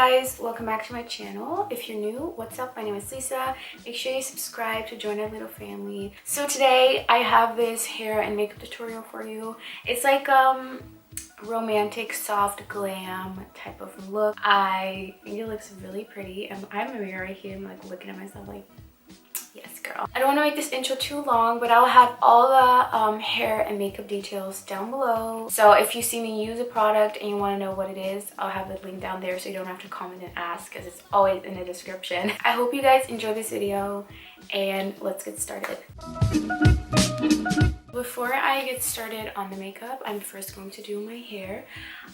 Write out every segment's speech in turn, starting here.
guys, welcome back to my channel. If you're new, what's up? My name is Lisa. Make sure you subscribe to join our little family. So today I have this hair and makeup tutorial for you. It's like romantic, soft glam type of look. I think it looks really pretty, and I have a mirror right here. I'm like looking at myself like, yes girl. I don't want to make this intro too long, but I'll have all the hair and makeup details down below. So if you see me use a product and you want to know what it is, I'll have the link down there so you don't have to comment and ask, because it's always in the description. I hope you guys enjoy this video, and let's get started. Before I get started on the makeup, I'm first going to do my hair.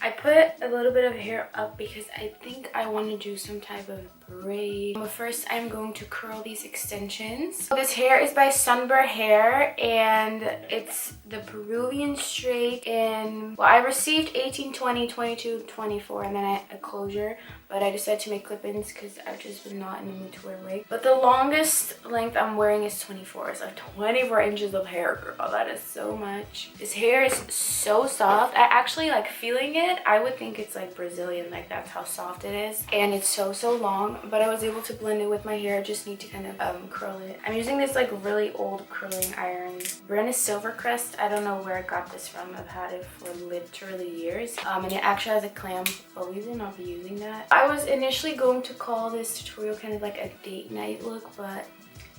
I put a little bit of hair up because I think I want to do some type of braid. But first, I'm going to curl these extensions. This hair is by Sunber hair, and it's the Peruvian straight in, well, I received 18, 20, 22, 24, and then a closure, but I decided to make clip-ins because I've just been not in the mood to wear a wig. But the longest length I'm wearing is 24, so 24 inches of hair, girl. That is so much. This hair is so soft. I actually like feeling it. I would think it's like Brazilian, like that's how soft it is. And it's so long, but I was able to blend it with my hair. I just need to kind of curl it. I'm using this like really old curling iron. Brand is Silvercrest. I don't know where I got this from. I've had it for literally years. And it actually has a clam, but we will not be using that. I was initially going to call this tutorial kind of like a date night look, but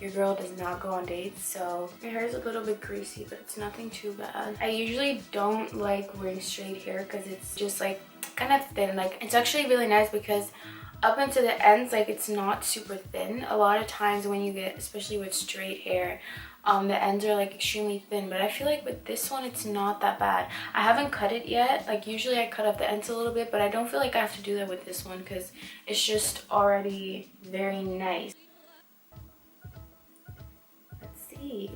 your girl does not go on dates, so my hair is a little bit greasy, but it's nothing too bad. I usually don't like wearing straight hair because it's just like kind of thin. Like, it's actually really nice because up into the ends, like, it's not super thin. A lot of times when you get, especially with straight hair, the ends are like extremely thin, but I feel like with this one it's not that bad. I haven't cut it yet. Like, usually I cut off the ends a little bit, but I don't feel like I have to do that with this one because it's just already very nice.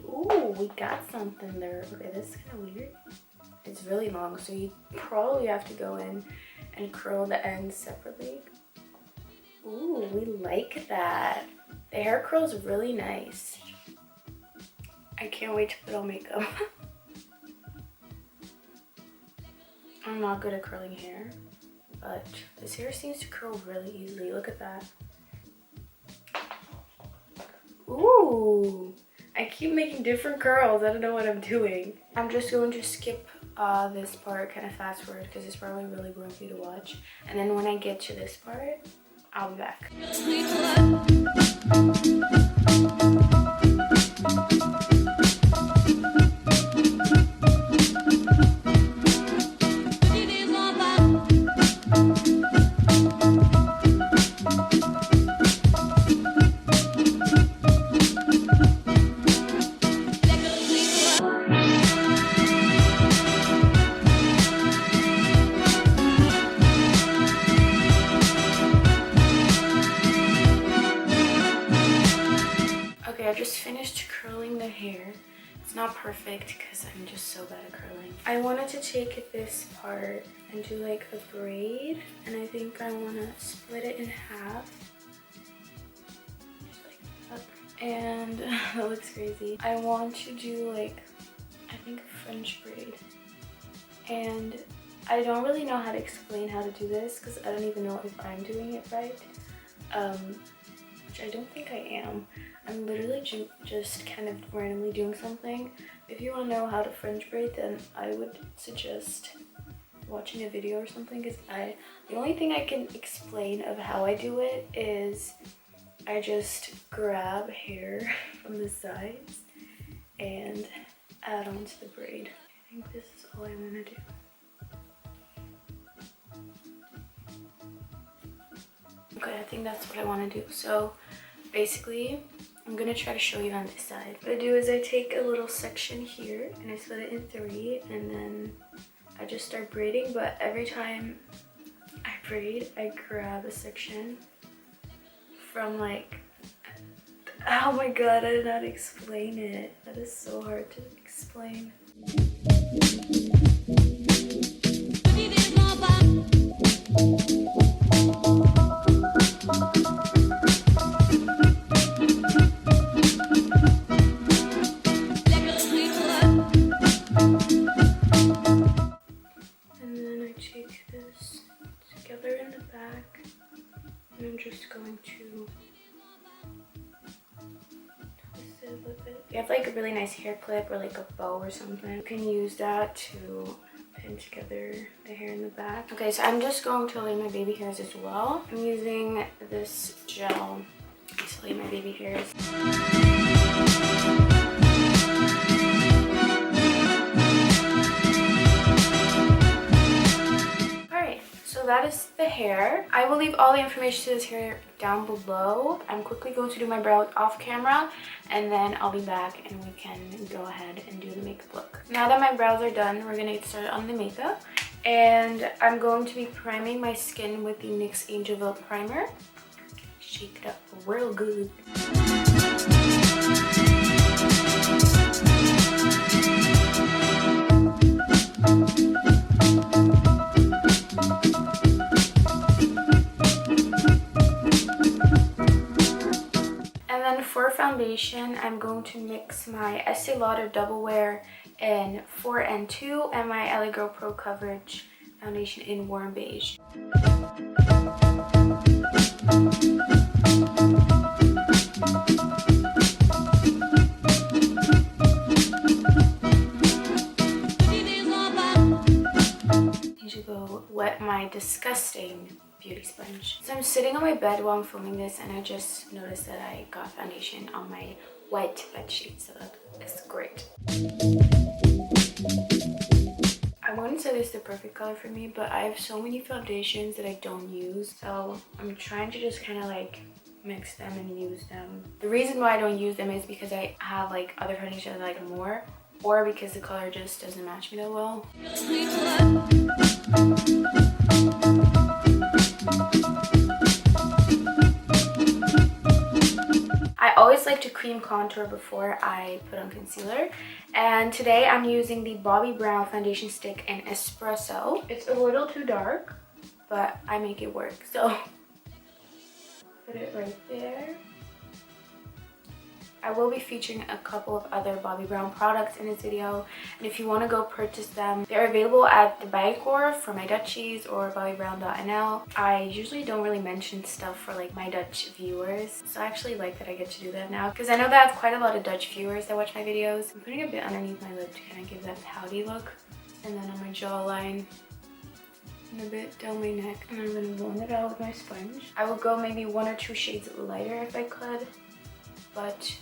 Ooh, we got something there. Okay, this is kind of weird. It's really long, so you probably have to go in and curl the ends separately. Ooh, we like that. The hair curls really nice. I can't wait to put on makeup. I'm not good at curling hair, but this hair seems to curl really easily. Look at that. Ooh. I keep making different curls. I don't know what I'm doing. I'm just going to skip this part, kind of fast forward, because it's probably really boring for you to watch. And then when I get to this part, I'll be back. I just finished curling the hair. It's not perfect because I'm just so bad at curling. I wanted to take this part and do like a braid, and I think I want to split it in half. Just like that. And that looks crazy. I want to do like, I think a French braid. And I don't really know how to explain how to do this because I don't even know if I'm doing it right. Which I don't think I am. I'm literally just kind of randomly doing something. If you want to know how to French braid, then I would suggest watching a video or something, because the only thing I can explain of how I do it is I just grab hair from the sides and add on to the braid. I think this is all I want to do. Okay, I think that's what I want to do. So basically, I'm gonna try to show you on this side. What I do is I take a little section here and I split it in 3, and then I just start braiding. But every time I braid, I grab a section from like, oh my god, I did not explain it. That is so hard to explain. And then I take this together in the back like a really nice hair clip or like a bow or something, you can use that to pin together the hair in the back. Okay, so I'm just going to lay my baby hairs as well. I'm using this gel to lay my baby hairs. So that is the hair. I will leave all the information to this hair down below. I'm quickly going to do my brows off camera and then I'll be back and we can go ahead and do the makeup look. Now that my brows are done, we're gonna get started on the makeup. And I'm going to be priming my skin with the NYX Angel Veil primer. Shake it up real good. For foundation, I'm going to mix my Estee Lauder Doublewear in 4N2 and my LA Girl Pro Coverage foundation in Warm Beige. I should go wet my disgusting beauty sponge. So I'm sitting on my bed while I'm filming this and I just noticed that I got foundation on my white bedsheet, so that's great. I wouldn't say this is the perfect color for me, but I have so many foundations that I don't use, so I'm trying to just kind of like mix them and use them. The reason why I don't use them is because I have like other foundations I like more, or because the color just doesn't match me that well. I always like to cream contour before I put on concealer, and today I'm using the Bobbi Brown foundation stick in Espresso. It's a little too dark, but I make it work, so put it right there. I will be featuring a couple of other Bobbi Brown products in this video, and if you want to go purchase them, they're available at the Bijenkorf for my Dutchies or BobbiBrown.nl. I usually don't really mention stuff for like my Dutch viewers, so I actually like that I get to do that now because I know that I have quite a lot of Dutch viewers that watch my videos. I'm putting a bit underneath my lip to kind of give that pouty look, and then on my jawline and a bit down my neck, and I'm going to blend it out with my sponge. I will go maybe 1 or 2 shades lighter if I could, but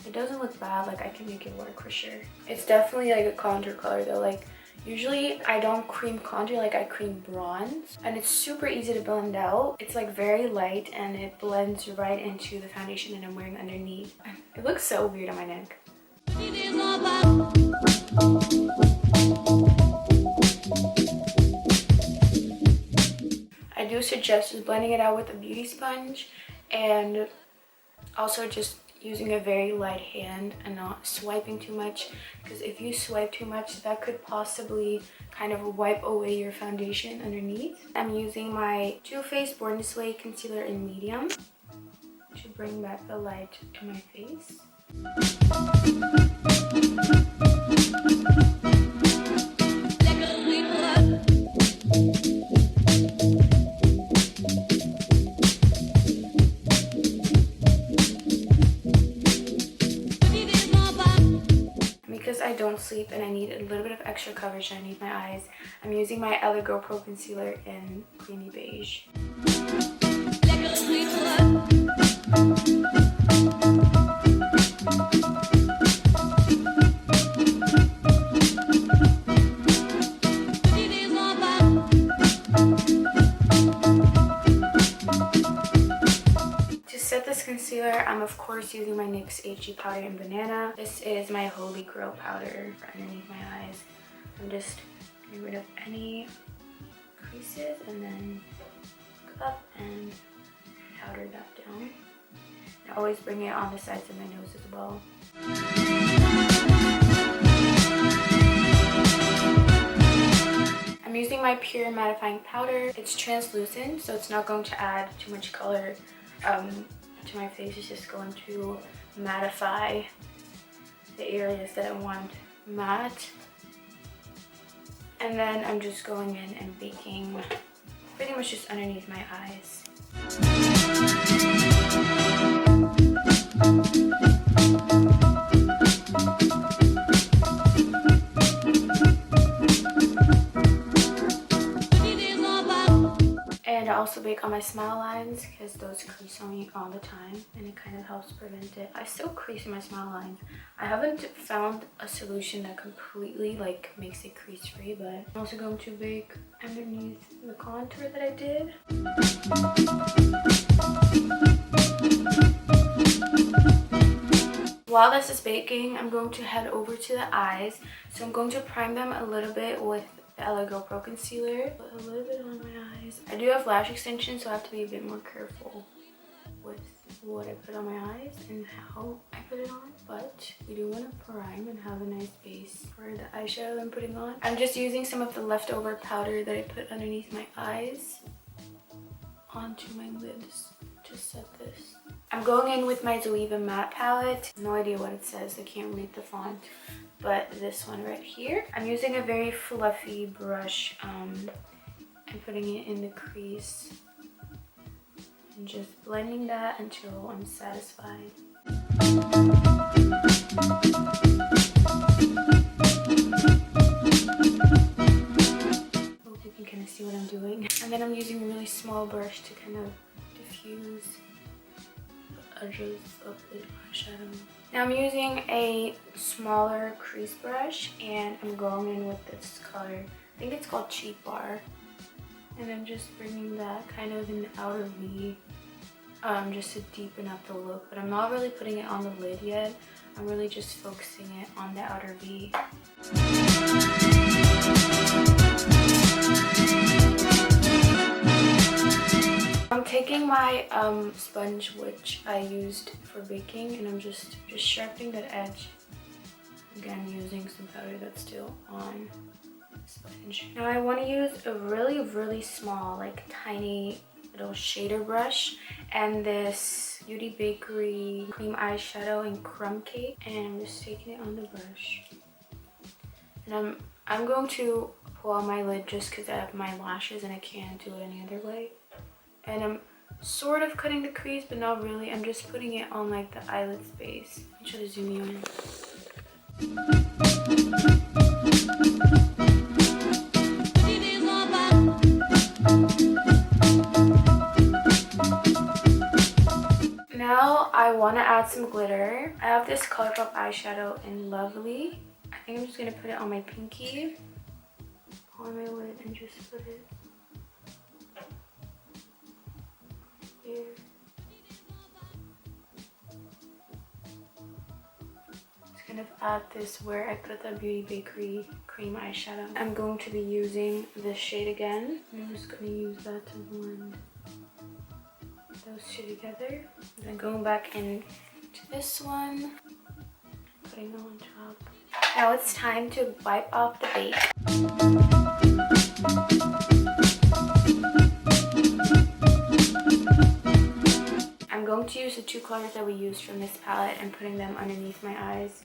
it doesn't look bad. Like I can make it work for sure. It's definitely like a contour color though. Like usually I don't cream contour, like I cream bronze, and it's super easy to blend out. It's like very light and it blends right into the foundation that I'm wearing underneath. It looks so weird on my neck. I do suggest just blending it out with a beauty sponge and also just using a very light hand and not swiping too much, because if you swipe too much that could possibly kind of wipe away your foundation underneath. I'm using my Too Faced Born This Way concealer in medium to bring back the light to my face. Because I don't sleep and I need a little bit of extra coverage underneath my eyes, I'm using my LA Girl Pro Concealer in Creamy Beige. Concealer, I'm of course using my NYX HD Powder in Banana. This is my Holy Grail powder for underneath my eyes. I'm just getting rid of any creases and then look up and powder that down. I always bring it on the sides of my nose as well. I'm using my PÜR Mattifying powder. It's translucent, so it's not going to add too much color to my face. Is just going to mattify the areas that I want matte. And then I'm just going in and baking pretty much just underneath my eyes. also bake on my smile lines because those crease on me all the time and it kind of helps prevent it. I still crease in my smile lines. I haven't found a solution that completely like makes it crease free, but I'm also going to bake underneath the contour that I did. While this is baking, I'm going to head over to the eyes. So I'm going to prime them a little bit with the LA Girl Pro Concealer. Put a little bit on my eyes. I do have lash extensions, so I have to be a bit more careful with what I put on my eyes and how I put it on. But we do want to prime and have a nice base for the eyeshadow I'm putting on. I'm just using some of the leftover powder that I put underneath my eyes onto my lids to set this. I'm going in with my Zoeva Matte palette. No idea what it says. I can't read the font. But this one right here. I'm using a very fluffy brush and putting it in the crease. And just blending that until I'm satisfied. Hope you can kind of see what I'm doing. And then I'm using a really small brush to kind of diffuse edges of the eyeshadow. Now I'm using a smaller crease brush and I'm going in with this color. I think it's called Cheap Bar. And I'm just bringing that kind of in the outer V just to deepen up the look. But I'm not really putting it on the lid yet. I'm really just focusing it on the outer V. I'm taking my sponge, which I used for baking, and I'm just sharpening that edge. Again, using some powder that's still on the sponge. Now I want to use a really small, like tiny little shader brush and this Beauty Bakerie cream eyeshadow in Crumb Cake, and I'm just taking it on the brush. And I'm going to pull on my lid just because I have my lashes and I can't do it any other way. And I'm sort of cutting the crease, but not really. I'm just putting it on like the eyelid space. I try to zoom you in. Now I want to add some glitter. I have this ColourPop eyeshadow in Lovely. I think I'm just going to put it on my pinky, on my lid, and just put it here. Just kind of add this where I put the Beauty Bakerie cream eyeshadow. I'm going to be using this shade again. I'm just going to use that to blend those two together. And then going back into this one, putting it on top. Now it's time to wipe off the bake. I'm going to use the two colors that we used from this palette and putting them underneath my eyes.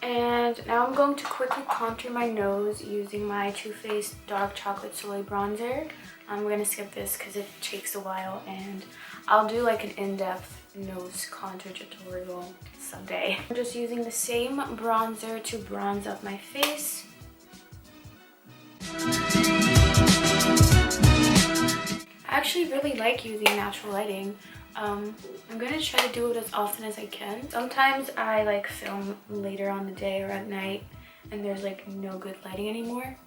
And now I'm going to quickly contour my nose using my Too Faced Dark Chocolate Soleil Bronzer. I'm going to skip this because it takes a while, and I'll do like an in-depth nose contour tutorial someday. I'm just using the same bronzer to bronze up my face. I actually really like using natural lighting. I'm gonna try to do it as often as I can. Sometimes I like film later on the day or at night and there's like no good lighting anymore.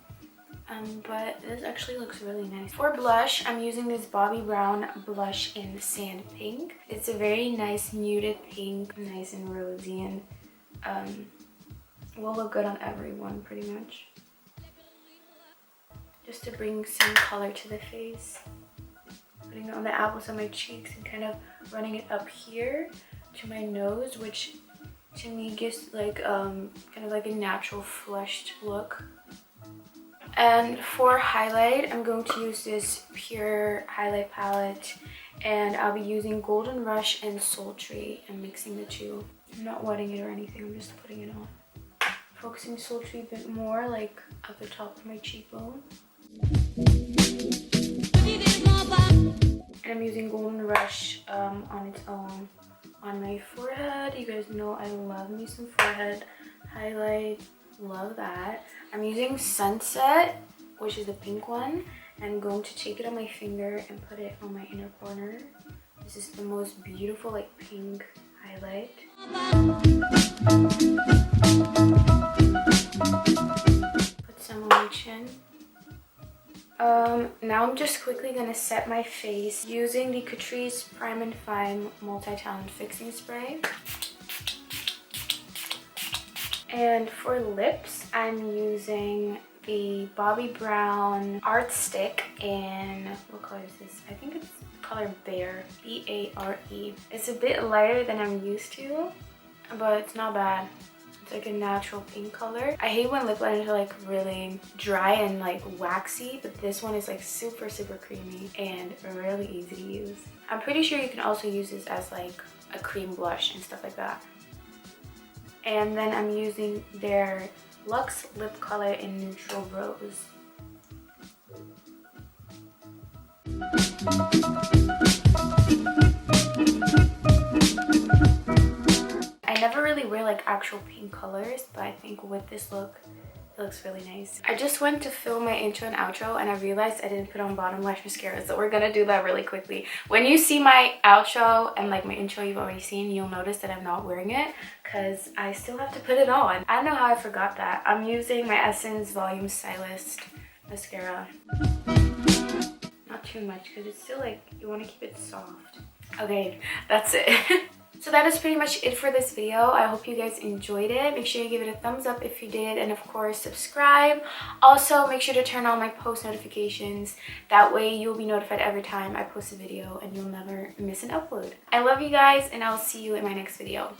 But this actually looks really nice. For blush, I'm using this Bobbi Brown blush in Sand Pink. It's a very nice muted pink, nice and rosy, and will look good on everyone pretty much. Just to bring some color to the face. Putting it on the apples of my cheeks and kind of running it up here to my nose, which to me gives like kind of like a natural flushed look. And for highlight, I'm going to use this PÜR highlight palette, and I'll be using Golden Rush and Sultry and mixing the two. I'm not wetting it or anything, I'm just putting it on. Focusing Sultry a bit more like at the top of my cheekbone. And I'm using Golden Rush on its own on my forehead. You guys know I love me some forehead highlight. Love that. I'm using Sunset, which is the pink one. I'm going to take it on my finger and put it on my inner corner. This is the most beautiful like pink highlight. Put some on my chin. Now I'm just quickly gonna set my face using the Catrice Prime and Fine Multi-Talent Fixing Spray. And for lips, I'm using the Bobbi Brown Art Stick in, what color is this? I think it's color Bare, B-A-R-E. It's a bit lighter than I'm used to, but it's not bad. It's like a natural pink color. I hate when lip liners are like really dry and like waxy, but this one is like super creamy and really easy to use. I'm pretty sure you can also use this as like a cream blush and stuff like that. And then I'm using their Luxe lip color in Neutral Rose. I never really wear like actual pink colors, but I think with this look, it looks really nice. I just went to film my intro and outro and I realized I didn't put on bottom lash mascara, so we're gonna do that really quickly. When you see my outro and like my intro you've already seen, you'll notice that I'm not wearing it because I still have to put it on. I don't know how I forgot that. I'm using my Essence Volume Stylist mascara. Not too much because it's still like, you want to keep it soft. Okay, that's it. So that is pretty much it for this video. I hope you guys enjoyed it. Make sure you give it a thumbs up if you did, and of course subscribe. Also make sure to turn on my post notifications. That way you'll be notified every time I post a video and you'll never miss an upload. I love you guys and I'll see you in my next video.